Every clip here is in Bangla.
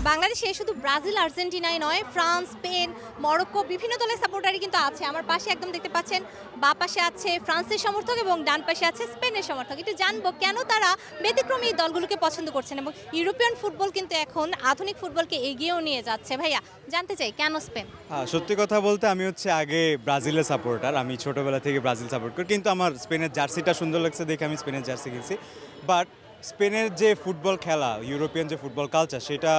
বাংলাদেশে শুধু ব্রাজিল আর্জেন্টিনাই নয়, ফ্রান্স, স্পেন, মরক্কো বিভিন্ন দলের সাপোর্টারই কিন্তু আছে। আমার পাশে একদম দেখতে পাচ্ছেন, বাঁ পাশে আছে ফ্রান্সের সমর্থক এবং ডান পাশে আছে স্পেনের সমর্থক। একটু জানবো কেন তারা ব্যতিক্রমী দলগুলোকে পছন্দ করছেন এবং ইউরোপিয়ান ফুটবল কিন্তু এখন আধুনিক ফুটবলকে এগিয়েও নিয়ে যাচ্ছে। ভাইয়া জানতে চাই কেন স্পেন? সত্যি কথা বলতে আমি হচ্ছে আগে ব্রাজিলের সাপোর্টার। আমি ছোটোবেলা থেকে ব্রাজিল সাপোর্ট করি, কিন্তু আমার স্পেনের জার্সিটা সুন্দর লাগছে দেখে আমি স্পেনের জার্সি কিনছি। বাট স্পেনের যে ফুটবল খেলা, ইউরোপিয়ান যে ফুটবল কালচার, সেটা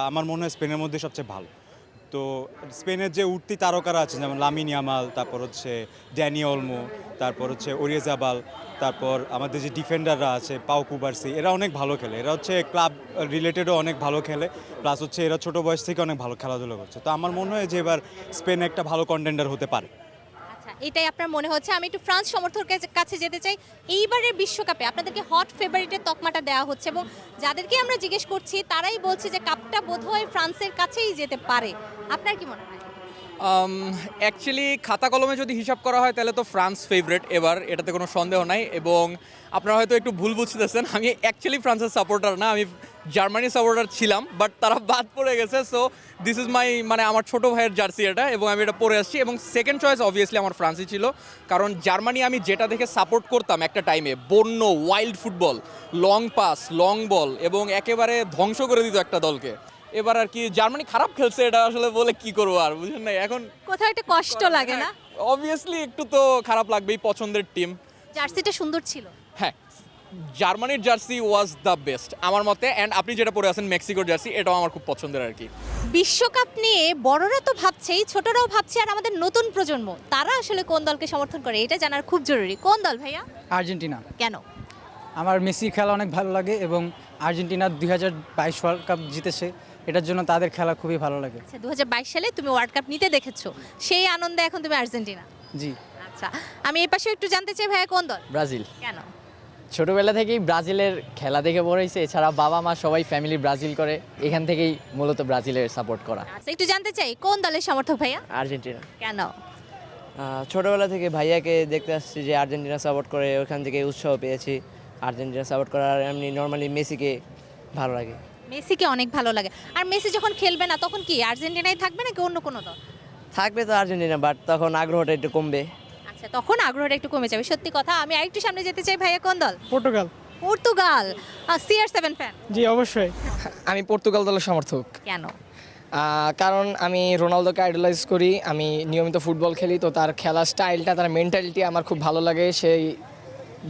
আমার মনে হয় স্পেনের মধ্যে সবচেয়ে ভালো। তো স্পেনের যে উঠতি তারকারা আছেন, যেমন লামিন ইয়ামাল, তারপর হচ্ছে ড্যানি অলমো, তারপর হচ্ছে ওরিয়েজাবাল, তারপর আমাদের যে ডিফেন্ডাররা আছে পাও কুবার্সি, এরা অনেক ভালো খেলে। এরা হচ্ছে ক্লাব রিলেটেডও অনেক ভালো খেলে, প্লাস হচ্ছে এরা ছোটো বয়স থেকে অনেক ভালো খেলাধুলা করছে। তো আমার মনে হয় যে এবার স্পেন একটা ভালো কন্টেন্ডার হতে পারে। আচ্ছা, এটাই আপনার মনে হচ্ছে। আমি একটু ফ্রান্স সমর্থকের কাছে যেতে চাই। এইবারের বিশ্বকাপে আপনাদেরকে হট ফেভারিটের তকমাটা দেওয়া হচ্ছে এবং যাদেরকে আমরা জিজ্ঞেস করছি তারাই বলছে যে কাপটা বোধহয় ফ্রান্সের কাছেই যেতে পারে। আপনার কি মনে হয়? অ্যাকচুয়ালি খাতা কলমে যদি হিসাব করা হয় তাহলে তো ফ্রান্স ফেভারিট এবার, এটাতে কোনো সন্দেহ নাই। এবং আপনারা হয়তো একটু ভুল বুঝতেছেন, আমি অ্যাকচুয়ালি ফ্রান্সের সাপোর্টার না, আমি জার্মানির সাপোর্টার ছিলাম, বাট তারা বাদ পড়ে গেছে। সো দিস ইজ মাই আমার ছোটো ভাইয়ের জার্সি এটা, এবং আমি এটা পরে আসছি। এবং সেকেন্ড চয়েস অবভিয়াসলি আমার ফ্রান্সই ছিল, কারণ জার্মানি আমি যেটা দেখে সাপোর্ট করতাম একটা টাইমে, বন্য wild football, long pass, long ball, এবং একেবারে ধ্বংস করে দিত একটা দলকে। এবার আর কি জার্মানি খারাপ খেলছে, এটা আসলে বলে কি করবো আর, বুঝলেন না? এখন কোথাও একটা কষ্ট লাগে না? অবভিয়াসলি একটু তো খারাপ লাগবেই, পছন্দের টিম। জার্সিটা সুন্দর ছিল। হ্যাঁ, জার্মানির জার্সি ওয়াজ দ্য বেস্ট আমার মতে। অ্যান্ড আপনি যেটা পরে আছেন মেক্সিকোর জার্সি, এটাও আমার খুব পছন্দের আর কি। বিশ্বকাপ নিয়ে বড়রা তো ভাবছেই, ছোটরাও ভাবছে, আর আমাদের নতুন প্রজন্ম তারা আসলে কোন দলকে সমর্থন করে এটা জানার খুব জরুরি। কোন দল ভাইয়া? আর্জেন্টিনা। কেন? আমার মেসি খেলা অনেক ভালো লাগে এবং আর্জেন্টিনা 2022 ওয়ার্ল্ড কাপ জিতেছে, এটার জন্য তাদের খেলা খুবই ভালো লাগে। আচ্ছা, 2022 সালে তুমি ওয়ার্ল্ড কাপ নিতে দেখেছো, সেই আনন্দে এখন তুমি আর্জেন্টিনা। জি। আচ্ছা, আমি এই পাশে একটু জানতে চাই ভাইয়া কোন দল? ব্রাজিল। কেন? ছোটবেলা থেকেই ব্রাজিলের খেলা দেখে বড় হয়েছে, এছাড়া বাবা মা সবাই ফ্যামিলি ব্রাজিল করে, এখান থেকেই মূলত ব্রাজিলের সাপোর্ট করা। আচ্ছা, একটু জানতে চাই কোন দলের সমর্থক ভাইয়া? আর্জেন্টিনা। কেন? ছোটোবেলা থেকে ভাইয়াকে দেখতে আসছি যে আর্জেন্টিনা সাপোর্ট করে, ওখান থেকে উৎসাহ পেয়েছি আর্জেন্টিনা সাপোর্ট করার। এমনি নর্মালি মেসিকে ভালো লাগে। মেসিকে অনেক ভালো লাগে। আর মেসি যখন খেলবে না তখন কি আর্জেন্টিনায় থাকবে নাকি অন্য কোনো দল? থাকবে তো আর্জেন্টিনা, বাট তখন আগ্রহটা একটু কমবে। আচ্ছা, তখন আগ্রহটা একটু কমে যাবে, সত্যি কথা। আমি আরেকটু সামনে যেতে চাই ভাইয়া, কোন দল? পর্তুগাল। পর্তুগাল। CR7 fan? জি অবশ্যই। আমি পর্তুগাল দলের সমর্থক। কেন? কারণ আমি রোনালদোকে আইডলাইজ করি, আমি নিয়মিত ফুটবল খেলি, তো তার খেলার স্টাইলটা, তার মেন্টালিটি আমার খুব ভালো লাগে। সেই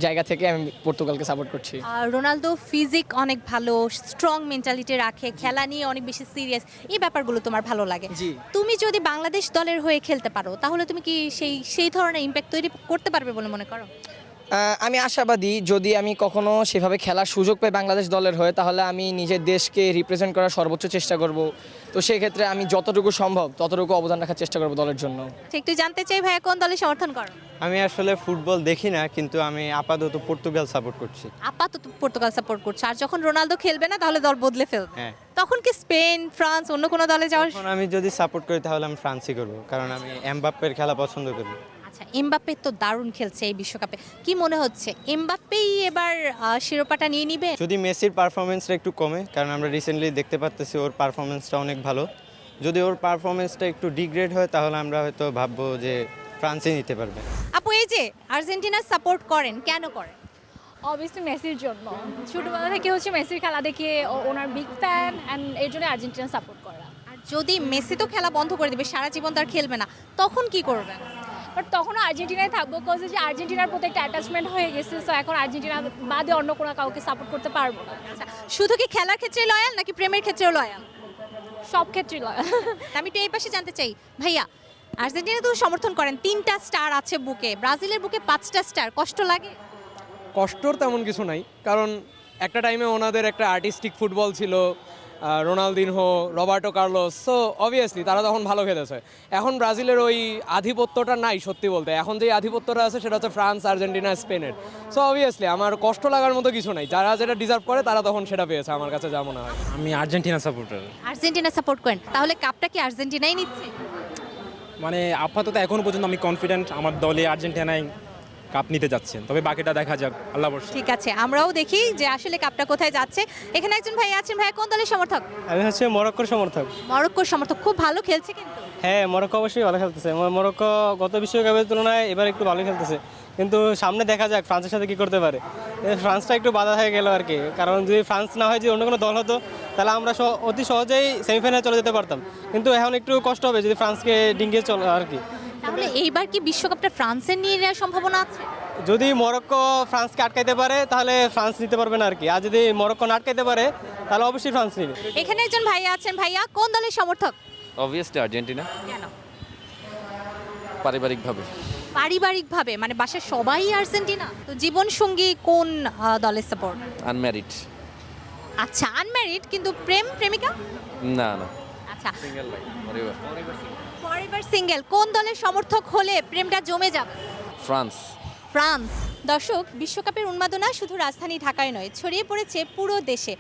জায়গা থেকে আমি পর্তুগালকে সাপোর্ট করছি। রোনালদো ফিজিক অনেক ভালো, স্ট্রং মেন্টালিটি রাখে, খেলা নিয়ে অনেক বেশি সিরিয়াস, এই ব্যাপারগুলো তোমার ভালো লাগে। জি। তুমি যদি বাংলাদেশ দলের হয়ে খেলতে পারো তাহলে তুমি কি সেই ধরনের ইমপ্যাক্ট তৈরি করতে পারবে বলে মনে করো? আমি আশাবাদী, যদি আমি কখনো সেভাবে খেলার সুযোগ পাই বাংলাদেশ দলের হয়ে, তাহলে আমি নিজের দেশকে রিপ্রেজেন্ট করার সর্বোচ্চ চেষ্টা করব। তো সেক্ষেত্রে আমি যতটুকু সম্ভব ততটুকু অবদান রাখার চেষ্টা করব দলের জন্য। একটু জানতে চাই ভাইয়া কোন দলে সমর্থন করো? আমি আসলে ফুটবল দেখি না, কিন্তু আমি আপাতত পর্তুগাল সাপোর্ট করছি। আপাতত পর্তুগাল সাপোর্ট করছো, আর যখন রোনালদো খেলবে না তাহলে দল বদলে ফেলবে? হ্যাঁ। তখন কি স্পেন, ফ্রান্স, অন্য কোনো দলে যাওয়ার? এখন আমি যদি সাপোর্ট করি তাহলে আমি ফ্রান্সই করব, কারণ আমি এমবাপ্পের খেলা পছন্দ করি। আচ্ছা, এমবাপ্পে তো দারুণ খেলছে এই বিশ্বকাপে, কি মনে হচ্ছে এমবাপ্পেই এবার শিরোপাটা নিয়ে নিবে? যদি মেসির পারফরমেন্সটা একটু কমে, কারণ আমরা রিসেন্টলি দেখতে পাচ্তেছি ওর পারফরমেন্সটা অনেক ভালো, যদি ওর পারফরমেন্সটা একটু ডিগ্রেড হয় তাহলে আমরা হয়তো ভাববো যে ফ্রান্সই নিতে পারবে। আপু, এই যে আর্জেন্টিনা সাপোর্ট করেন, কেন করেন? অবভিয়াসলি মেসির জন্য। ছোটবেলা থেকে হচ্ছে মেসির খেলা দেখে ওনার বিগ ফ্যান, অ্যান্ড এর জন্য আর্জেন্টিনা সাপোর্ট করা। আর যদি মেসি তো খেলা বন্ধ করে দিবে, সারা জীবন তার খেলবে না, তখন কি করবেন? বাট তখনও আর্জেন্টিনায় থাকবো, কজ যে আর্জেন্টিনার প্রতি একটা অ্যাটাচমেন্ট হয়ে গেছে। সো এখন আর্জেন্টিনা বাদে অন্য কোনো কাউকে সাপোর্ট করতে পারবো না। আচ্ছা, শুধু কি খেলার ক্ষেত্রে লয়াল নাকি প্রেমের ক্ষেত্রেও লয়াল? সব ক্ষেত্রেই লয়। আমি একটু এই পাশে জানতে চাই ভাইয়া, আর্জেন্টিনা তো সমর্থন করেন, 3টা স্টার আছে বুকে, ব্রাজিলের বুকে 5টা স্টার, কষ্ট লাগে? কষ্টর তেমন কিছু নাই, কারণ একটা টাইমে ওনাদের একটা আর্টিস্টিক ফুটবল ছিল, Ronaldinho, Roberto Carlos. So obviously তারা তখন ভালো খেলেছে। এখন ব্রাজিলের ওই আধিপত্যটা নাই সত্যি বলতে। এখন যে আধিপত্যটা আছে সেটা হচ্ছে ফ্রান্স, আর্জেন্টিনা, স্পেনের। সো অবভিয়াসলি আমার কষ্ট লাগার মতো কিছু নাই, যারা যেটা ডিজার্ভ করে তারা তখন সেটা পেয়েছে, আমার কাছে যা মনে হয়। আমি আর্জেন্টিনা সাপোর্টার। আর্জেন্টিনা সাপোর্ট করেন, তাহলে কাপটা কি আর্জেন্টিনাই নিচ্ছে? মানে আপাতত এখনো পর্যন্ত আমি কনফিডেন্ট আমার দলে আর্জেন্টিনাই কাপ নিতে যাচ্ছেন, তবে বাকিটা দেখা যাক, আল্লাহ ভরসা। ঠিক আছে, আমরাও দেখি যে আসলে কাপটা কোথায় যাচ্ছে। এখানে একজন ভাই আছেন, ভাই কোন দলের সমর্থক? আমি হচ্ছে মরক্কোর সমর্থক। মরক্কোর সমর্থক, খুব ভালো খেলছে কিন্তু। হ্যাঁ, মরক্কো অবশ্যই ভালো খেলতেছে। মরক্কো গত বিশ্বকাপের তুলনায় এবার একটু ভালো খেলতেছে, কিন্তু সামনে দেখা যাক ফ্রান্সের সাথে কি করতে পারে। ফ্রান্সটা একটু বাধা হয়ে গেল আর কি, কারণ যদি ফ্রান্স না হয়, যদি অন্য কোনো দল হতো তাহলে আমরা অতি সহজেই সেমিফাইনালে চলে যেতে পারতাম, কিন্তু এখন একটু কষ্ট হবে যদি ফ্রান্সকে ডিঙ্গিয়ে চলে আর কি। তাহলে এইবার কি বিশ্বকাপটা ফ্রান্সের নিয়ে নেওয়ার সম্ভাবনা আছে? যদি মরক্কো ফ্রান্সকে আটকাইতে পারে তাহলে ফ্রান্স নিতে পারবে না আর কি, আর যদি মরক্কো না আটকাইতে পারে তাহলে অবশ্যই ফ্রান্স নিবে। এখানে একজন ভাইয়া আছেন, ভাইয়া কোন দলের সমর্থক? অবভিয়াসলি আর্জেন্টিনা, কেন? পারিবারিকভাবে। পারিবারিকভাবে মানে বাসার সবাই আর্জেন্টিনা? তো জীবন সঙ্গী কোন দলের সাপোর্ট? আনম্যারিড। আচ্ছা, আনম্যারিড, কিন্তু প্রেম প্রেমিকা? না না, আচ্ছা, সিঙ্গেল লাইফ, ফরএভার সিঙ্গেল। কোন দলের সমর্থক হলে প্রেমটা জমে যাবে? ফ্রান্স। ফ্রান্স। দর্শক, বিশ্বকাপের উন্মাদনা শুধু রাজধানী ঢাকায় নয়, ছড়িয়ে পড়েছে পুরো দেশে।